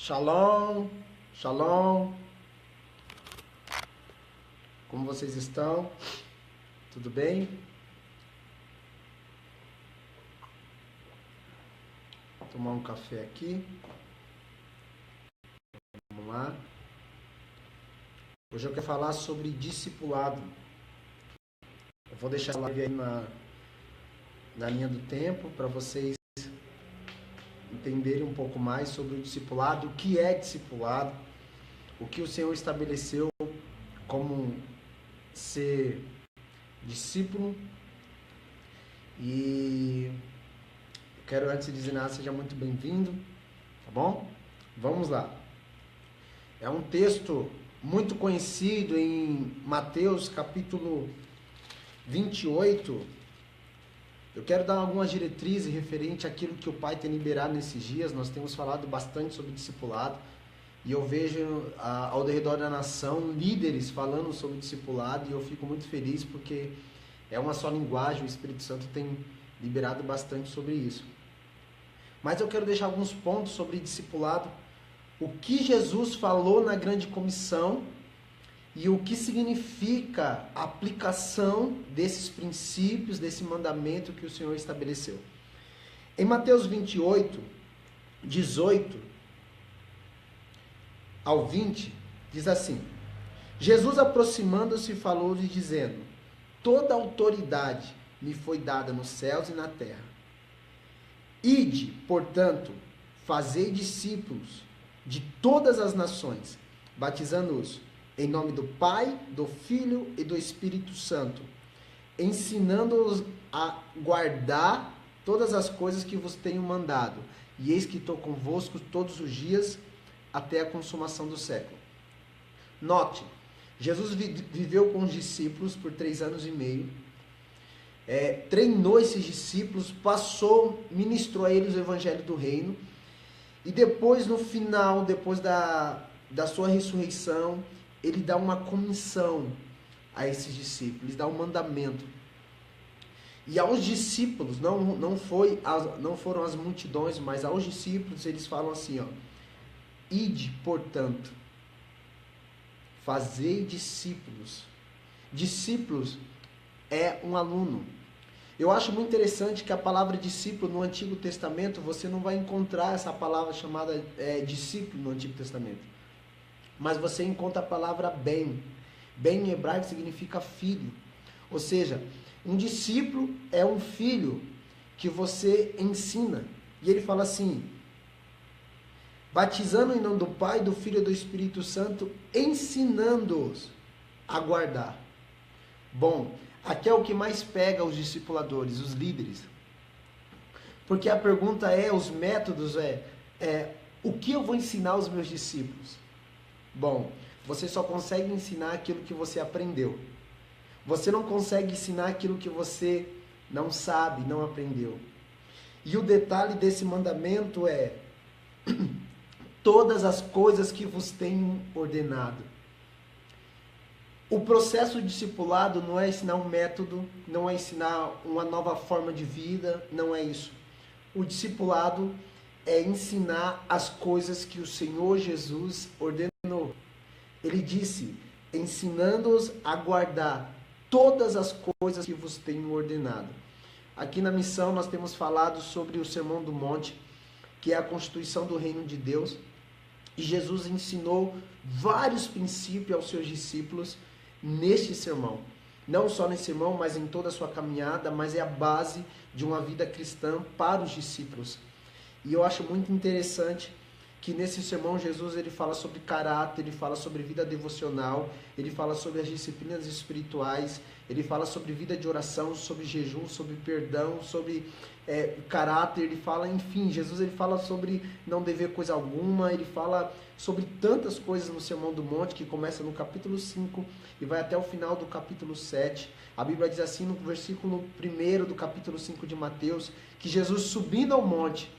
Shalom, shalom. Como vocês estão? Tudo bem? Vou tomar um café aqui. Vamos lá. Hoje eu quero falar sobre discipulado. Eu vou deixar a live aí na linha do tempo para vocês entenderem um pouco mais sobre o discipulado, o que é discipulado, o que o Senhor estabeleceu como ser discípulo. E eu quero, antes de dizer nada, seja muito bem-vindo, tá bom? Vamos lá. É um texto muito conhecido em Mateus capítulo 28. Eu quero dar algumas diretrizes referente àquilo que o Pai tem liberado nesses dias. Nós temos falado bastante sobre discipulado e eu vejo ao redor da nação líderes falando sobre discipulado e eu fico muito feliz porque é uma só linguagem, o Espírito Santo tem liberado bastante sobre isso. Mas eu quero deixar alguns pontos sobre discipulado, o que Jesus falou na grande comissão e o que significa a aplicação desses princípios, desse mandamento que o Senhor estabeleceu. Em Mateus 28, 18 ao 20, diz assim: Jesus, aproximando-se, falou-lhe dizendo: toda autoridade me foi dada nos céus e na terra. Ide, portanto, fazei discípulos de todas as nações, batizando-os em nome do Pai, do Filho e do Espírito Santo, ensinando-os a guardar todas as coisas que vos tenho mandado. E eis que estou convosco todos os dias até a consumação do século. Note, Jesus viveu com os discípulos por 3 anos e meio, treinou esses discípulos, ministrou a eles o evangelho do reino, e depois, no final, depois da sua ressurreição, ele dá uma comissão a esses discípulos, ele dá um mandamento. E aos discípulos, não foram as multidões, mas aos discípulos eles falam assim, ó: ide, portanto, fazei discípulos. Discípulos é um aluno. Eu acho muito interessante que a palavra discípulo no Antigo Testamento, você não vai encontrar essa palavra chamada discípulo no Antigo Testamento. Mas você encontra a palavra ben. Ben em hebraico significa filho. Ou seja, um discípulo é um filho que você ensina. E ele fala assim: batizando em nome do Pai, do Filho e do Espírito Santo, ensinando-os a guardar. Bom, aqui é o que mais pega os discipuladores, os líderes. Porque a pergunta os métodos o que eu vou ensinar aos meus discípulos? Bom, você só consegue ensinar aquilo que você aprendeu. Você não consegue ensinar aquilo que você não sabe, não aprendeu. E o detalhe desse mandamento é todas as coisas que vos tenho ordenado. O processo discipulado não é ensinar um método, não é ensinar uma nova forma de vida, não é isso. O discipulado é ensinar as coisas que o Senhor Jesus ordenou. Ele disse: ensinando-os a guardar todas as coisas que vos tenho ordenado. Aqui na missão nós temos falado sobre o Sermão do Monte, que é a constituição do reino de Deus. E Jesus ensinou vários princípios aos seus discípulos neste sermão. Não só nesse sermão, mas em toda a sua caminhada, mas é a base de uma vida cristã para os discípulos. E eu acho muito interessante que nesse sermão Jesus ele fala sobre caráter, ele fala sobre vida devocional, ele fala sobre as disciplinas espirituais, ele fala sobre vida de oração, sobre jejum, sobre perdão, sobre caráter, ele fala, enfim, Jesus ele fala sobre não dever coisa alguma, ele fala sobre tantas coisas no Sermão do Monte, que começa no capítulo 5 e vai até o final do capítulo 7. A Bíblia diz assim no versículo 1 do capítulo 5 de Mateus, que Jesus subindo ao monte,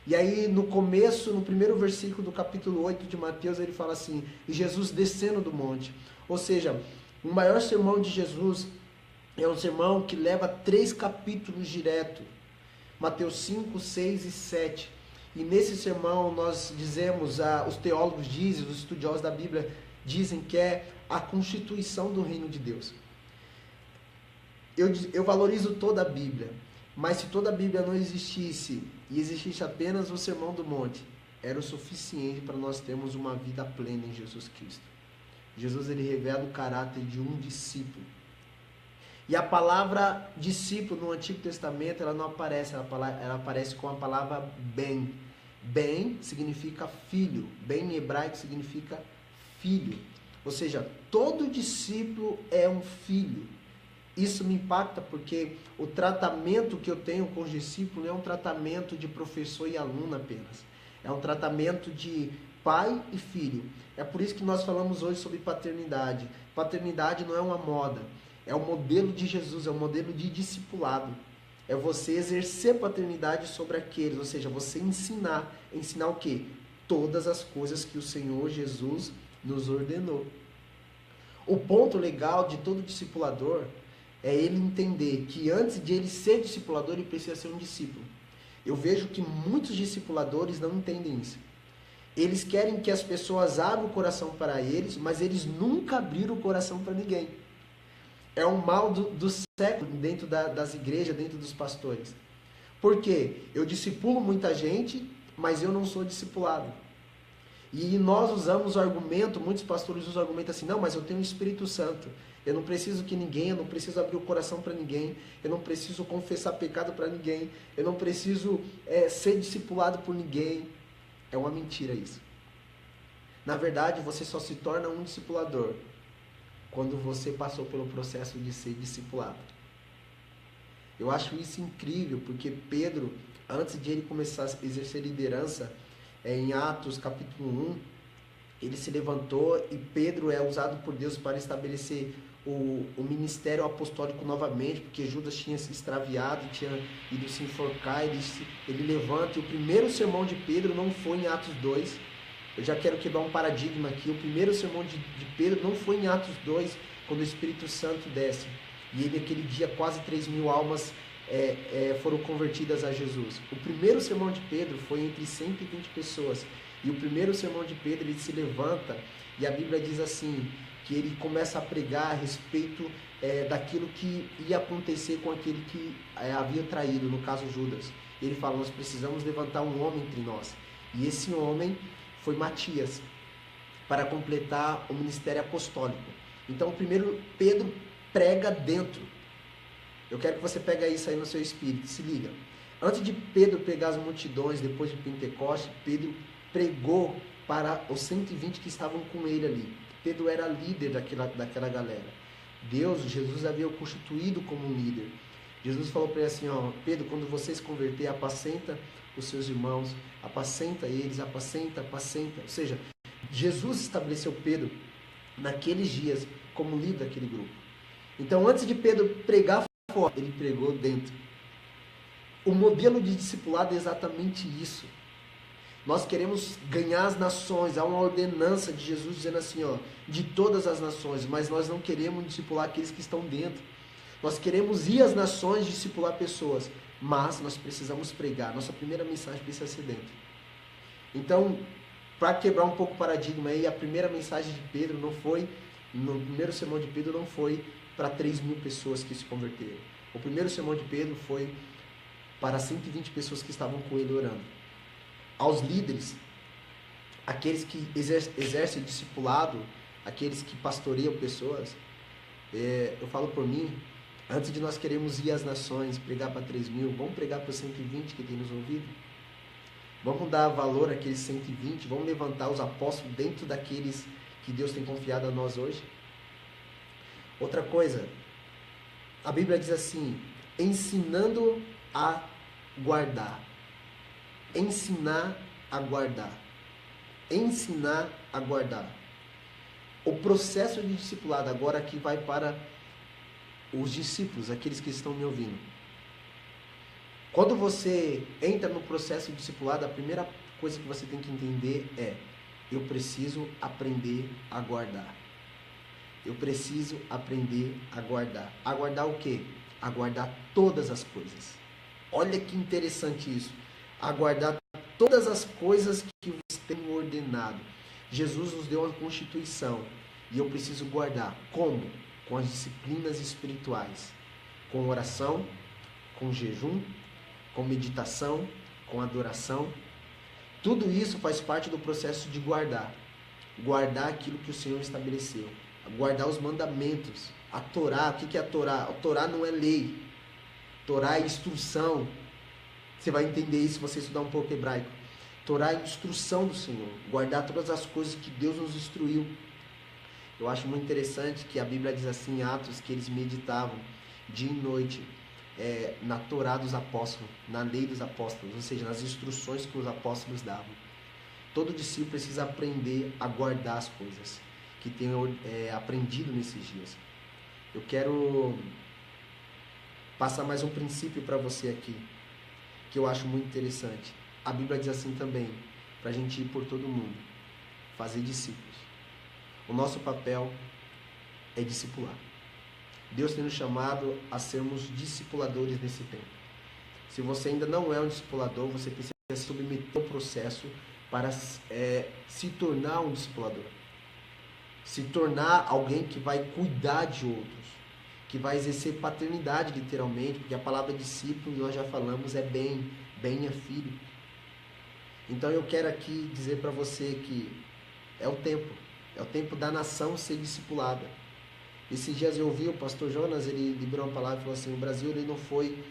e aí no começo, no primeiro versículo do capítulo 8 de Mateus, ele fala assim: e Jesus descendo do monte. Ou seja, o maior sermão de Jesus é um sermão que leva 3 capítulos direto. Mateus 5, 6 e 7. E nesse sermão nós dizemos, os teólogos dizem, os estudiosos da Bíblia dizem que é a constituição do reino de Deus. Eu valorizo toda a Bíblia, mas se toda a Bíblia não existisse e existisse apenas o Sermão do Monte, era o suficiente para nós termos uma vida plena em Jesus Cristo. Jesus, ele revela o caráter de um discípulo. E a palavra discípulo no Antigo Testamento, ela não aparece, ela aparece com a palavra ben. Ben significa filho, ben em hebraico significa filho. Ou seja, todo discípulo é um filho. Isso me impacta porque o tratamento que eu tenho com os discípulos não é um tratamento de professor e aluno apenas. É um tratamento de pai e filho. É por isso que nós falamos hoje sobre paternidade. Paternidade não é uma moda. É o modelo de Jesus, é o modelo de discipulado. É você exercer paternidade sobre aqueles, ou seja, você ensinar. Ensinar o quê? Todas as coisas que o Senhor Jesus nos ordenou. O ponto legal de todo discipulador é ele entender que antes de ele ser discipulador, ele precisa ser um discípulo. Eu vejo que muitos discipuladores não entendem isso. Eles querem que as pessoas abram o coração para eles, mas eles nunca abriram o coração para ninguém. É um mal do século dentro das igrejas, dentro dos pastores. Por quê? Eu discipulo muita gente, mas eu não sou discipulado. E nós usamos o argumento, muitos pastores usam o argumento assim, não, mas eu tenho o Espírito Santo. Eu não preciso que ninguém, eu não preciso abrir o coração para ninguém, eu não preciso confessar pecado para ninguém, eu não preciso ser discipulado por ninguém. É uma mentira isso. Na verdade, você só se torna um discipulador quando você passou pelo processo de ser discipulado. Eu acho isso incrível, porque Pedro, antes de ele começar a exercer liderança, em Atos capítulo 1, ele se levantou e Pedro é usado por Deus para estabelecer o ministério apostólico novamente, porque Judas tinha se extraviado, tinha ido se enforcar, ele levanta, e o primeiro sermão de Pedro não foi em Atos 2, eu já quero quebrar um paradigma aqui, o primeiro sermão de Pedro não foi em Atos 2, quando o Espírito Santo desce, e ele aquele dia quase 3.000 almas foram convertidas a Jesus. O primeiro sermão de Pedro foi entre 120 pessoas, e o primeiro sermão de Pedro, ele se levanta, e a Bíblia diz assim, que ele começa a pregar a respeito daquilo que ia acontecer com aquele que havia traído, no caso Judas. Ele fala, nós precisamos levantar um homem entre nós. E esse homem foi Matias, para completar o ministério apostólico. Então, o primeiro Pedro prega dentro. Eu quero que você pegue isso aí no seu espírito, se liga. Antes de Pedro pregar as multidões, depois de Pentecoste, Pedro pregou para os 120 que estavam com ele ali. Pedro era líder daquela galera. Jesus havia o constituído como um líder. Jesus falou para ele assim, Pedro, quando você se converter, apacenta os seus irmãos, apacenta eles, apacenta. Ou seja, Jesus estabeleceu Pedro naqueles dias como líder daquele grupo. Então, antes de Pedro pregar fora, ele pregou dentro. O modelo de discipulado é exatamente isso. Nós queremos ganhar as nações, há uma ordenança de Jesus dizendo assim, de todas as nações, mas nós não queremos discipular aqueles que estão dentro. Nós queremos ir às nações discipular pessoas, mas nós precisamos pregar. Nossa primeira mensagem precisa ser dentro. Então, para quebrar um pouco o paradigma aí, a primeira mensagem de Pedro não foi, no primeiro sermão de Pedro não foi para 3.000 pessoas que se converteram. O primeiro sermão de Pedro foi para 120 pessoas que estavam com ele orando. Aos líderes, aqueles que exercem discipulado, aqueles que pastoreiam pessoas, eu falo por mim, antes de nós queremos ir às nações, pregar para 3.000, vamos pregar para os 120 que tem nos ouvido? Vamos dar valor àqueles 120, vamos levantar os apóstolos dentro daqueles que Deus tem confiado a nós hoje? Outra coisa, a Bíblia diz assim, ensinando a guardar. Ensinar a guardar. Ensinar a guardar. O processo de discipulado agora aqui vai para os discípulos, aqueles que estão me ouvindo. Quando você entra no processo de discipulado, a primeira coisa que você tem que entender é: eu preciso aprender a guardar. Eu preciso aprender a guardar. Aguardar o quê? Aguardar todas as coisas. Olha que interessante isso. Aguardar todas as coisas que vos tenho ordenado. Jesus nos deu uma constituição e eu preciso guardar. Como? Com as disciplinas espirituais, com oração, com jejum, com meditação, com adoração. Tudo isso faz parte do processo de guardar. Guardar aquilo que o Senhor estabeleceu. Guardar os mandamentos. A Torá, o que é a Torá? A Torá não é lei. Torá é instrução. Você vai entender isso se você estudar um pouco hebraico. Torá é instrução do Senhor. Guardar todas as coisas que Deus nos instruiu. Eu acho muito interessante que a Bíblia diz assim em Atos que eles meditavam dia e noite na Torá dos apóstolos, na lei dos apóstolos, ou seja, nas instruções que os apóstolos davam. Todo discípulo precisa aprender a guardar as coisas que tem aprendido nesses dias. Eu quero passar mais um princípio para você aqui, que eu acho muito interessante. A Bíblia diz assim também, para a gente ir por todo mundo, fazer discípulos. O nosso papel é discipular. Deus tem nos chamado a sermos discipuladores nesse tempo. Se você ainda não é um discipulador, você precisa se submeter ao processo para se tornar um discipulador. Se tornar alguém que vai cuidar de outros, que vai exercer paternidade literalmente, porque a palavra discípulo, nós já falamos, é bem é filho. Então eu quero aqui dizer para você que é o tempo da nação ser discipulada. Esses dias eu ouvi o pastor Jonas, ele liberou uma palavra e falou assim, o Brasil ele não foi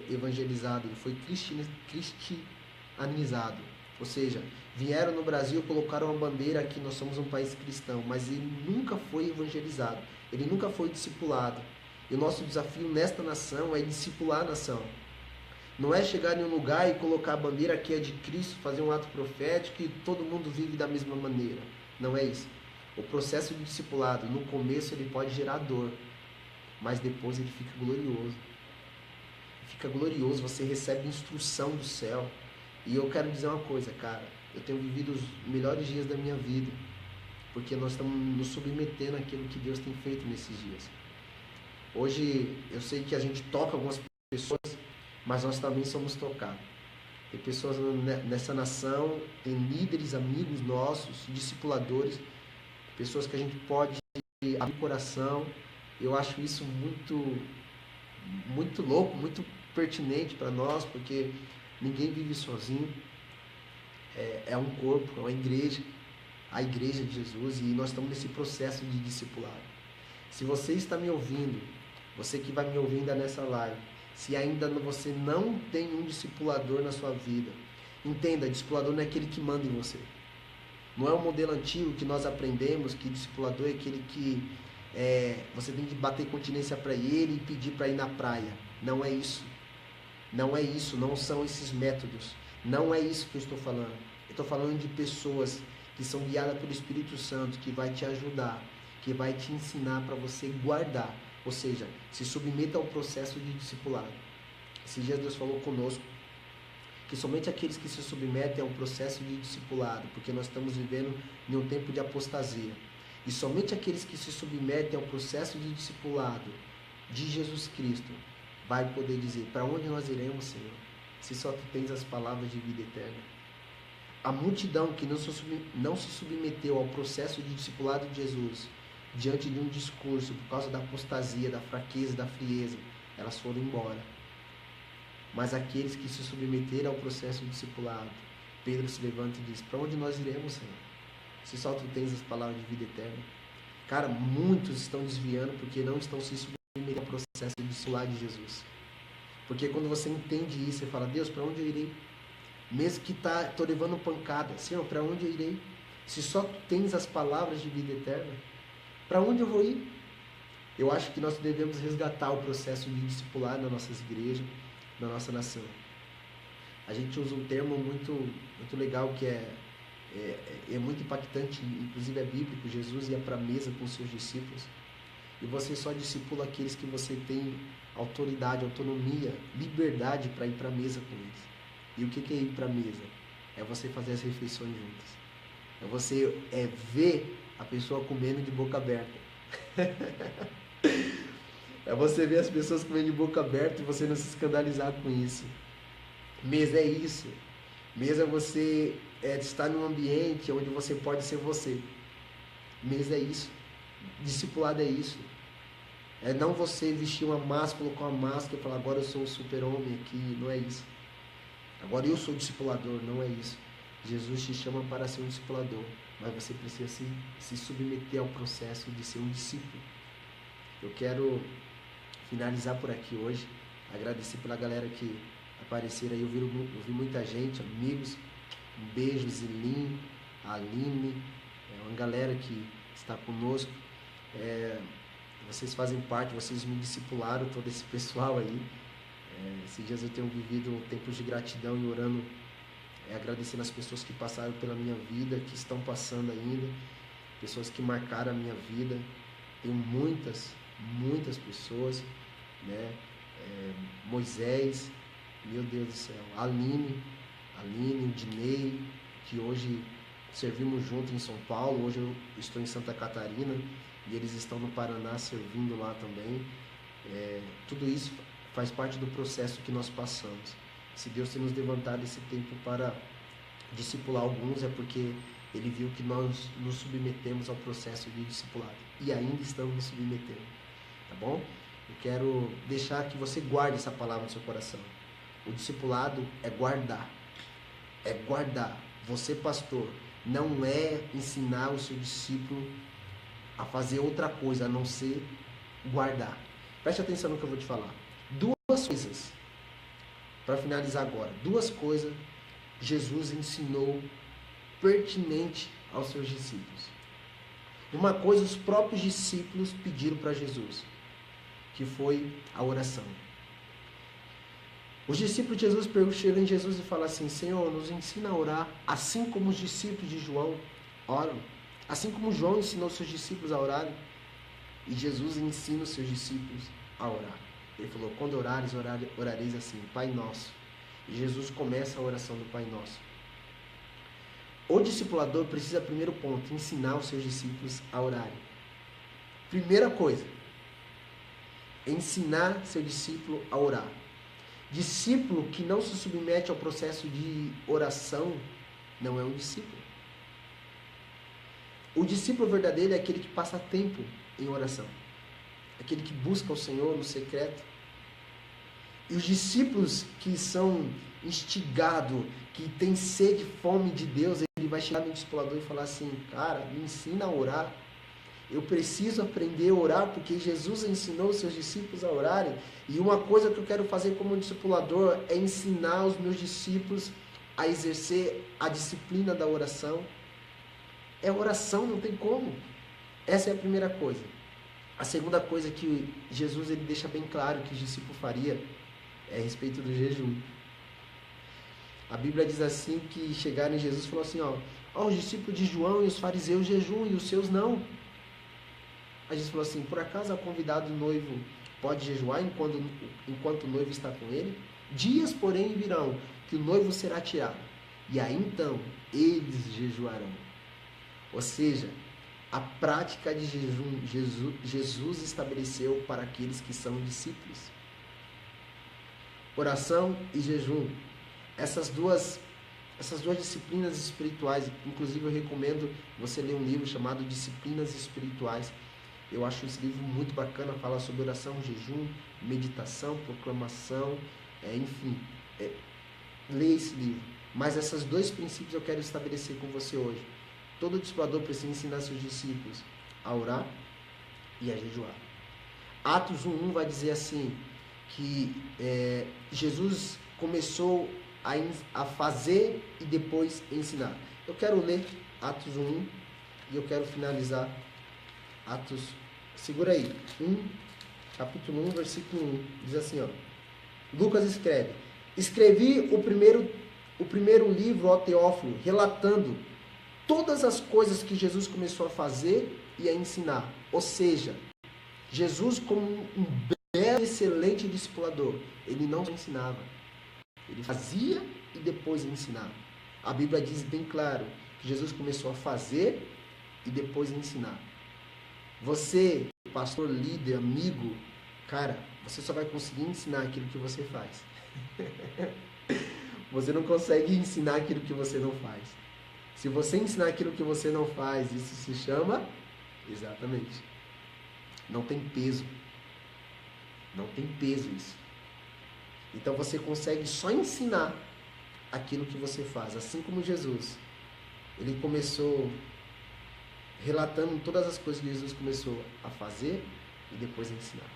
evangelizado, ele foi cristianizado. Ou seja, vieram no Brasil, colocaram uma bandeira que nós somos um país cristão, mas ele nunca foi evangelizado, ele nunca foi discipulado. E o nosso desafio nesta nação é discipular a nação. Não é chegar em um lugar e colocar a bandeira que é de Cristo, fazer um ato profético e todo mundo vive da mesma maneira. Não é isso. O processo de discipulado, no começo ele pode gerar dor, mas depois ele fica glorioso. Fica glorioso, você recebe instrução do céu. E eu quero dizer uma coisa, cara, eu tenho vivido os melhores dias da minha vida, porque nós estamos nos submetendo àquilo que Deus tem feito nesses dias. Hoje, eu sei que a gente toca algumas pessoas, mas nós também somos tocados. Tem pessoas nessa nação, tem líderes, amigos nossos, discipuladores, pessoas que a gente pode abrir o coração. Eu acho isso muito louco, muito pertinente para nós, porque ninguém vive sozinho. É um corpo, é uma igreja, a igreja de Jesus, e nós estamos nesse processo de discipulado. Se você está me ouvindo, você que vai me ouvir ainda nessa live, se ainda você não tem um discipulador na sua vida, entenda, discipulador não é aquele que manda em você. Não é o modelo antigo que nós aprendemos, que discipulador é aquele que você tem que bater continência para ele e pedir para ir na praia. Não é isso. Não é isso, não são esses métodos. Não é isso que eu estou falando. Eu estou falando de pessoas que são guiadas pelo Espírito Santo, que vai te ajudar, que vai te ensinar para você guardar. Ou seja, se submeta ao processo de discipulado. Esses dias Deus falou conosco que somente aqueles que se submetem ao processo de discipulado, porque nós estamos vivendo em um tempo de apostasia, e somente aqueles que se submetem ao processo de discipulado de Jesus Cristo vai poder dizer, para onde nós iremos, Senhor, se só Tu tens as palavras de vida eterna. A multidão que não se submeteu ao processo de discipulado de Jesus, diante de um discurso, por causa da apostasia, da fraqueza, da frieza, elas foram embora. Mas aqueles que se submeteram ao processo de discipulado, Pedro se levanta e diz, para onde nós iremos, Senhor? Se só Tu tens as palavras de vida eterna. Cara, muitos estão desviando porque não estão se submetendo ao processo de discipulado de Jesus. Porque quando você entende isso, você fala, Deus, para onde eu irei? Mesmo que estou levando pancada, Senhor, para onde eu irei? Se só Tu tens as palavras de vida eterna, para onde eu vou ir? Eu acho que nós devemos resgatar o processo de discipulado nas nossas igrejas, na nossa nação. A gente usa um termo muito legal que é muito impactante, inclusive é bíblico. Jesus ia para a mesa com os seus discípulos, e você só discipula aqueles que você tem autoridade, autonomia, liberdade para ir para a mesa com eles. E o que é ir para a mesa? É você fazer as refeições juntas. É você ver a pessoa comendo de boca aberta. É você ver as pessoas comendo de boca aberta e você não se escandalizar com isso. Mesa é isso. Mesa é você estar num ambiente onde você pode ser você. Mesa é isso. Discipulado é isso. É não você vestir uma máscara, colocar uma máscara e falar, agora eu sou o super-homem aqui. Não é isso. Agora eu sou o discipulador. Não é isso. Jesus te chama para ser um discipulador. Mas você precisa se submeter ao processo de ser um discípulo. Eu quero finalizar por aqui hoje. Agradecer pela galera que apareceram aí. Eu vi muita gente, amigos. Um beijo, Zilim, Aline, uma galera que está conosco. Vocês fazem parte, vocês me discipularam, todo esse pessoal aí. Esses dias eu tenho vivido tempos de gratidão e orando, agradecendo as pessoas que passaram pela minha vida, que estão passando ainda, pessoas que marcaram a minha vida. Tenho muitas pessoas, né? Moisés, meu Deus do céu, Aline, o Dinei, que hoje servimos juntos em São Paulo. Hoje eu estou em Santa Catarina e eles estão no Paraná servindo lá também. Tudo isso faz parte do processo que nós passamos. Se Deus tem nos levantado esse tempo para discipular alguns, é porque Ele viu que nós nos submetemos ao processo de discipulado e ainda estamos nos submetendo, tá bom? Eu quero deixar que você guarde essa palavra no seu coração. O discipulado é guardar. É guardar. Você, pastor, não é ensinar o seu discípulo a fazer outra coisa a não ser guardar. Preste atenção no que eu vou te falar. Duas coisas, para finalizar agora. Duas coisas Jesus ensinou pertinente aos seus discípulos. Uma coisa os próprios discípulos pediram para Jesus, que foi a oração. Os discípulos de Jesus chegam em Jesus e falam assim: Senhor, nos ensina a orar, assim como os discípulos de João oram, assim como João ensinou seus discípulos a orarem. E Jesus ensina os seus discípulos a orar. Ele falou: quando orares, orareis assim, Pai Nosso. E Jesus começa a oração do Pai Nosso. O discipulador precisa, primeiro ponto, ensinar os seus discípulos a orarem. Primeira coisa, ensinar seu discípulo a orar. Discípulo que não se submete ao processo de oração não é um discípulo. O discípulo verdadeiro é aquele que passa tempo em oração, aquele que busca o Senhor no secreto. E os discípulos que são instigados, que têm sede e fome de Deus, ele vai chegar no discipulador e falar assim: cara, me ensina a orar. Eu preciso aprender a orar, porque Jesus ensinou os seus discípulos a orarem. E uma coisa que eu quero fazer como discipulador é ensinar os meus discípulos a exercer a disciplina da oração. É oração, não tem como. Essa é a primeira coisa. A segunda coisa que Jesus ele deixa bem claro que os discípulos fariam é a respeito do jejum. A Bíblia diz assim que chegaram em Jesus e falou assim: os discípulos de João e os fariseus jejuam e os seus não. A gente falou assim: por acaso o convidado noivo pode jejuar enquanto o noivo está com ele? Dias, porém, virão que o noivo será tirado, e aí então eles jejuarão. Ou seja, a prática de jejum Jesus estabeleceu para aqueles que são discípulos. Oração e jejum. Essas duas disciplinas espirituais, inclusive eu recomendo você ler um livro chamado Disciplinas Espirituais. Eu acho esse livro muito bacana, fala sobre oração, jejum, meditação, proclamação, enfim. Leia esse livro. Mas esses dois princípios eu quero estabelecer com você hoje. Todo discipulador precisa ensinar seus discípulos a orar e a jejuar. Atos 1:1 vai dizer assim, que Jesus começou a fazer e depois ensinar. Eu quero ler Atos 1:1 e eu quero finalizar Atos, segura aí, capítulo 1, versículo 1, diz assim, Lucas escreve: escrevi o primeiro livro, ó Teófilo, relatando todas as coisas que Jesus começou a fazer e a ensinar. Ou seja, Jesus, como um belo, excelente discipulador, ele não só ensinava, ele fazia e depois ensinava. A Bíblia diz bem claro que Jesus começou a fazer e depois ensinar. Você, pastor, líder, amigo, cara, você só vai conseguir ensinar aquilo que você faz. Você não consegue ensinar aquilo que você não faz. Se você ensinar aquilo que você não faz, isso se chama... Exatamente. Não tem peso. Não tem peso isso. Então você consegue só ensinar aquilo que você faz. Assim como Jesus. Ele começou relatando todas as coisas que Jesus começou a fazer e depois a ensinar.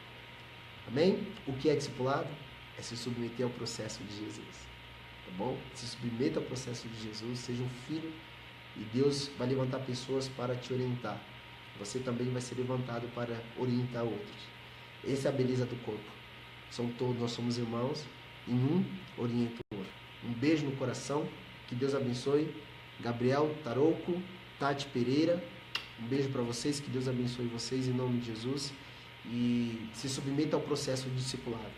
Amém? O que é discipulado? É se submeter ao processo de Jesus. Tá bom? Se submeta ao processo de Jesus, seja um filho e Deus vai levantar pessoas para te orientar. Você também vai ser levantado para orientar outros. Essa é a beleza do corpo. Nós somos irmãos e um orienta o outro. Um beijo no coração, que Deus abençoe. Gabriel Tarouco, Tati Pereira, um beijo para vocês, que Deus abençoe vocês em nome de Jesus. E se submeta ao processo de discipulado.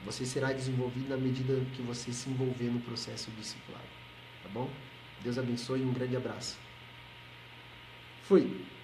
Você será desenvolvido na medida que você se envolver no processo de discipulado. Tá bom? Deus abençoe e um grande abraço. Fui!